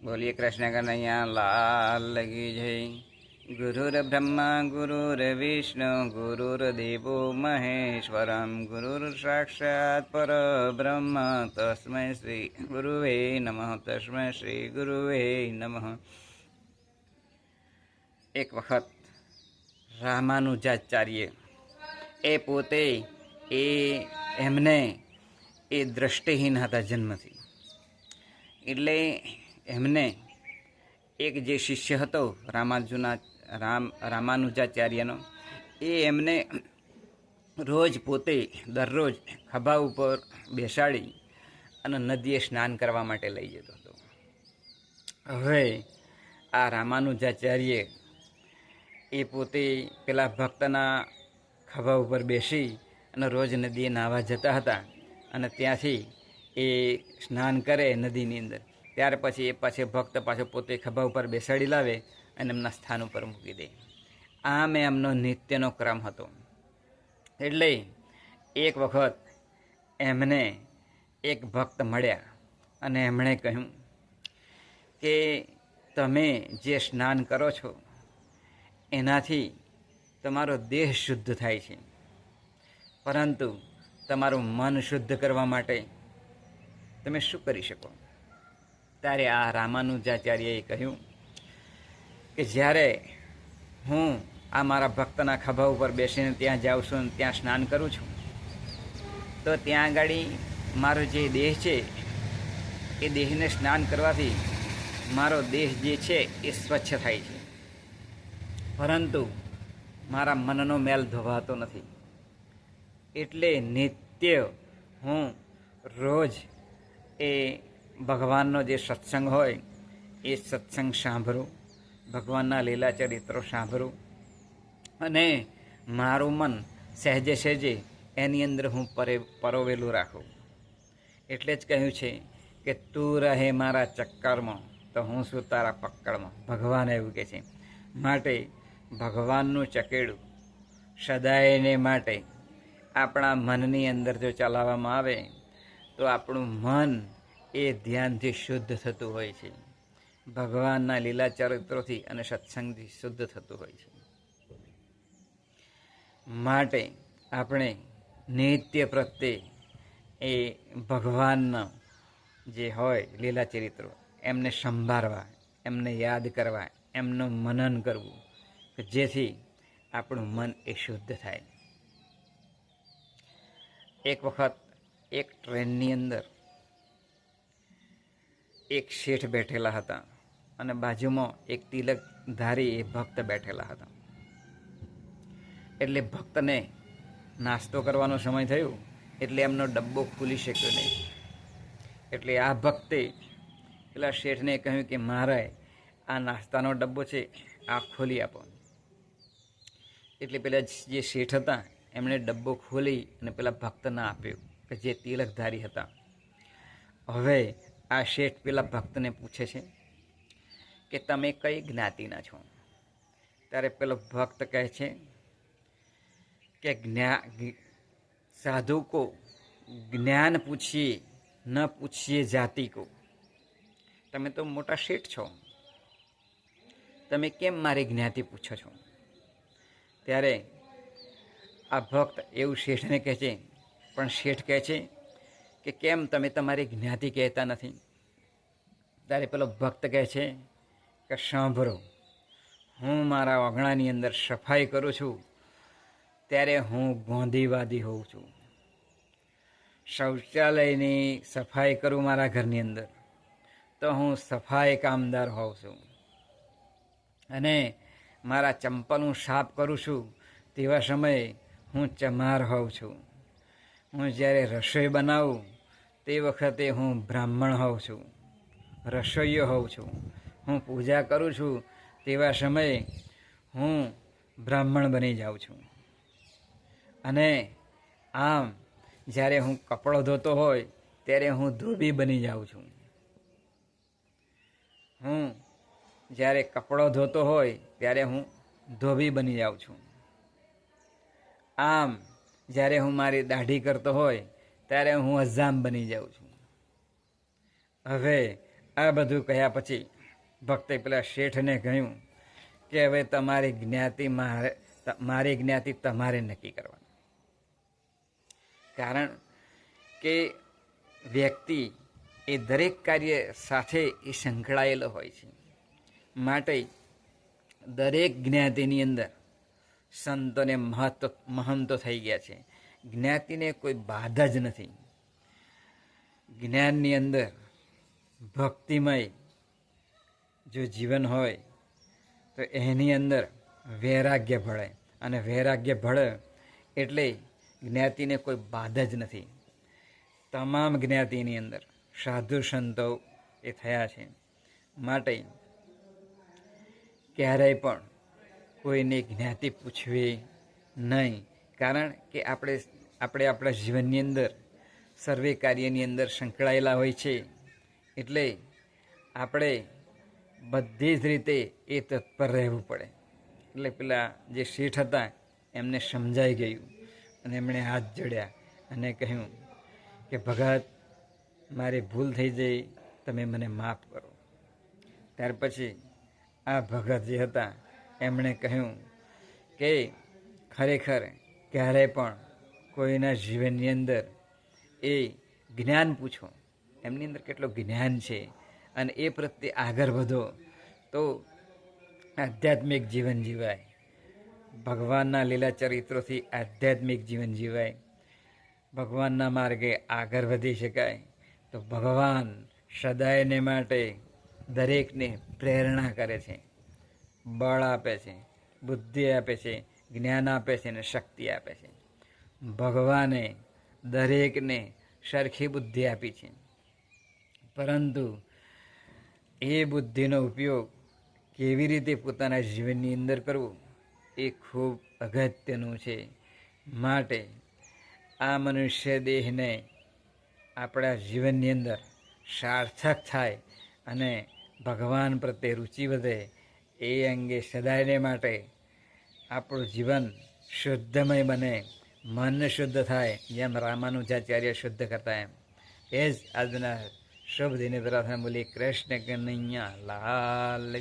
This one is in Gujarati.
बोलिए कृष्ण कन्हैया लाल की जय। गुरुर ब्रह्मा गुरुर्विष्णु गुरुर्देवो महेश्वरम गुरुर साक्षात् परब्रह्म तस्मै श्री गुरुवे नमः। तस्मै श्री गुरुवे नमः। एक वखत રામાનુજાચાર્ય એ પોતે એમને દ્રષ્ટિહીન હતા જન્મથી. એટલે એમને એક જે શિષ્ય હતો રામાનુજાચાર્યનો, એ એમને રોજ પોતે દરરોજ ખભા ઉપર બેસાડી અને નદીએ સ્નાન કરવા માટે લઈ જતો હતો. હવે આ રામાનુજાચાર્ય એ પોતે પેલા ભક્તના ખભા ઉપર બેસી અને રોજ નદીએ નાહવા જતા હતા. અને ત્યાંથી એ સ્નાન કરે નદીની અંદર, ત્યાર પછી એ ભક્ત પાછો પોતે ખભા ઉપર બેસાડી લાવે અને એમના સ્થાન ઉપર મૂકી દે. આમ એમનો નિત્યનો ક્રમ હતો. એટલે એક વખત એમને એક ભક્ત મળ્યા અને એમણે કહ્યું કે તમે જે સ્નાન કરો છો એનાથી તમારો દેહ શુદ્ધ થાય છે, પરંતુ તમારું મન શુદ્ધ કરવા માટે તમે શું કરી શકો? ત્યારે આ રામાનુજાચાર્યએ કહ્યું કે જ્યારે હું આ મારા ભક્તના ખભા ઉપર બેસીને ત્યાં જાઉં છું અને ત્યાં સ્નાન કરું છું, તો ત્યાં આગળ મારો જે દેહ છે એ દેહને સ્નાન કરવાથી મારો દેહ જે છે એ સ્વચ્છ થાય છે, પરંતુ મારા મનનો મેલ ધોવાતો નથી. એટલે નિત્ય હું રોજ એ ભગવાનનો જે સત્સંગ હોય એ સત્સંગ સાંભળું, ભગવાનના લીલા ચરિત્રો સાંભળું અને મારું મન સહેજે સહેજે એની અંદર હું પરોવેલું રાખું. એટલે જ કહ્યું છે કે તું રહે મારા ચક્કરમાં તો હું છું તારા પક્કડમાં. ભગવાન એવું કહે છે. માટે ભગવાનનું ચકેડું સદાયને માટે આપણા મનની અંદર જો ચલાવવામાં આવે તો આપણું મન એ ધ્યાનથી શુદ્ધ થતું હોય છે, ભગવાનના લીલા ચરિત્રોથી અને સત્સંગથી શુદ્ધ થતું હોય છે. માટે આપણે નિત્ય પ્રત્યે એ ભગવાનના જે હોય લીલા ચરિત્રો એમને સંભાળવા, એમને યાદ કરવા, એમનું મનન કરવું, જેથી આપણું મન એ શુદ્ધ થાય. એક વખત એક ટ્રેનની અંદર એક શેઠ બેઠેલા હતા અને બાજુમાં એક તિલકધારી એ ભક્ત બેઠેલા હતા. એટલે ભક્તને નાસ્તો કરવાનો સમય થયો એટલે એમનો ડબ્બો ખુલી શક્યો નહીં. એટલે આ ભક્તે પેલા શેઠને કહ્યું કે મારે આ નાસ્તાનો ડબ્બો છે આ ખોલી આપો. એટલે પેલા જે શેઠ હતા એમણે ડબ્બો ખોલી અને પેલા ભક્તને આપ્યો કે જે તિલકધારી હતા. હવે આ શેઠ પેલા ભક્તને પૂછે છે કે તમે કઈ જ્ઞાતિના છો? ત્યારે પેલો ભક્ત કહે છે કે સાધુ કો જ્ઞાન પૂછીએ ન પૂછીએ જાતિ કો. તમે તો મોટા શેઠ છો, તમે કેમ મારી જ્ઞાતિ પૂછો છો? ત્યારે આ ભક્ત એવું શેઠને કહે છે, પણ શેઠ કહે છે કે કેમ તમે તમારી જ્ઞાતિ કહેતા નથી? ત્યારે પેલો ભક્ત કહે છે કે સાંભળો, હું મારા ઓગણાની અંદર સફાઈ કરું છું ત્યારે હું ગોંધીવાદી હોઉં છું. શૌચાલયની સફાઈ કરું મારા ઘરની અંદર તો હું સફાઈ કામદાર હોઉં છું. અને મારા ચંપલ હું સાફ કરું છું તેવા સમયે હું ચમાર હોઉં છું. હું જ્યારે રસોઈ બનાવું તે વખતે હું બ્રાહ્મણ હોઉં છું, રસોઈયો હોઉં છું. હું પૂજા કરું છું તેવા સમયે હું બ્રાહ્મણ બની જાઉં છું. અને આમ જ્યારે હું કપડો ધોતો હોય ત્યારે હું ધોબી બની જાઉં છું. હું જ્યારે કપડો ધોતો હોય ત્યારે હું ધોબી બની જાઉં છું. આમ જ્યારે હું મારી દાઢી કરતો હોય ત્યારે હું હજામ બની જાઉં છું. હવે આ બધું કહ્યા પછી ભક્તે પેલા શેઠને કહ્યું કે હવે તમારી જ્ઞાતિ મારી જ્ઞાતિ તમારે નક્કી કરવાની. કારણ કે વ્યક્તિ એ દરેક કાર્ય સાથે એ સંકળાયેલો હોય છે. માટે દરેક જ્ઞાતિની અંદર સંતોને મહંતો થઈ ગયા છે. જ્ઞાતિને કોઈ બાધા જ નથી. જ્ઞાનની અંદર ભક્તિમય જો જીવન હોય તો એની અંદર વૈરાગ્ય ભળે, અને વૈરાગ્ય ભળે એટલે જ્ઞાતિને કોઈ બાધા જ નથી. તમામ જ્ઞાતિની અંદર સાધુ સંતો એ થયા છે. માટે ક્યારેય પણ કોઈની જ્ઞાતિ પૂછવી નહીં. કારણ કે આપણે આપણા જીવનની અંદર સર્વે કાર્યની અંદર સંકળાયેલા હોય છે. એટલે આપણે બધી જ રીતે એ તત્પર રહેવું પડે. એટલે પેલા જે શેઠ હતા એમને સમજાઈ ગયું, અને એમણે હાથ જોડ્યા અને કહ્યું કે ભગત, મારી ભૂલ થઈ જઈ, તમે મને માફ કરો. ત્યાર પછી આ ભગત જે હતા એમણે કહ્યું કે ખરેખર ક્યારેય પણ કોઈના જીવનની અંદર એ જ્ઞાન પૂછો, એમની અંદર કેટલું જ્ઞાન છે, અને એ પ્રત્યે આગળ વધો તો આધ્યાત્મિક જીવન જીવાય. ભગવાનના લીલા ચરિત્રોથી આધ્યાત્મિક જીવન જીવાય. ભગવાનના માર્ગે આગળ વધી શકાય. તો ભગવાન સદાયને માટે દરેકને પ્રેરણા કરે છે, બળ આપે છે, બુદ્ધિ આપે છે, જ્ઞાન આપે છે અને શક્તિ આપે છે. ભગવાને દરેકને સરખી બુદ્ધિ આપી છે, પરંતુ એ બુદ્ધિનો ઉપયોગ કેવી રીતે પોતાના જીવનની અંદર કરવો એ ખૂબ અગત્યનું છે. માટે આ મનુષ્ય દેહને આપણા જીવનની અંદર સાર્થક થાય અને ભગવાન પ્રત્યે રુચિ વધે એ અંગે સદાયને માટે આપણું જીવન શુદ્ધમય બને, મન શુદ્ધ થાય, જેમ રામાનુજાચાર્ય શુદ્ધ કરતા એમ. એ જ આજના શુભ દિને પ્રાર્થના બોલી. કૃષ્ણ કનૈયા લાલ.